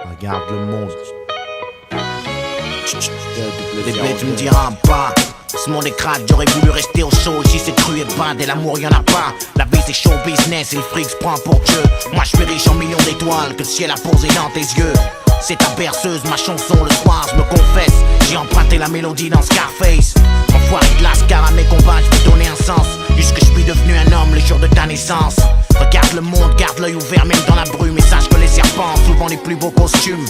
Regarde le monstre. Les bêtes tu me diras pas. Ce monde est crade, j'aurais voulu rester au chaud. Ici c'est cru et bad et l'amour y'en a pas. La vie c'est show business et le fric se prend pour Dieu. Moi je suis riche en millions d'étoiles que le ciel a posé dans tes yeux. C'est ta berceuse, ma chanson le soir, je me confesse. J'ai emprunté la mélodie dans Scarface. Enfoiré de lascar à mes combats, je peux donner un sens. Puisque je suis devenu un homme le jour de ta naissance. Regarde le monde, garde l'œil ouvert même dans la brume. Et sache que les serpents ont souvent les plus beaux costumes.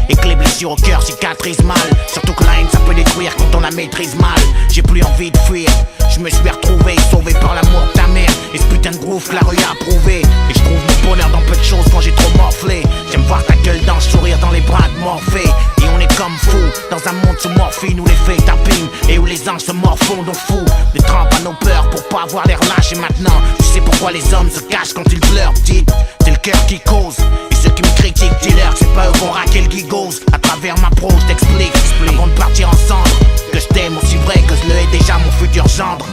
Et que les blessures au cœur cicatrisent mal. Surtout que la haine ça peut détruire quand on la maîtrise mal. J'ai plus envie de fuir, je me suis retrouvé sauvé par l'amour de ta mère. Et ce putain de groove que la rue a approuvé. Et je trouve mon bonheur dans peu de choses quand j'ai trop morflé. J'aime voir ta gueule dans le sourire dans les bras de Morphée. Et on est comme fous dans un monde sous morphine où les fake tapping et où les anges se morfondent au fou. Des trampes à nos peurs pour pas avoir l'air lâche. Et maintenant tu sais pourquoi les hommes se cachent quand ils pleurent, petite. C'est le cœur qui cause. Et ceux qui me critiquent, dis-leur que c'est pas eux qu'on raquer le gigose. À travers ma pro, je t'explique avant de partir ensemble que je t'aime aussi vrai que je le hais déjà mon futur gendre.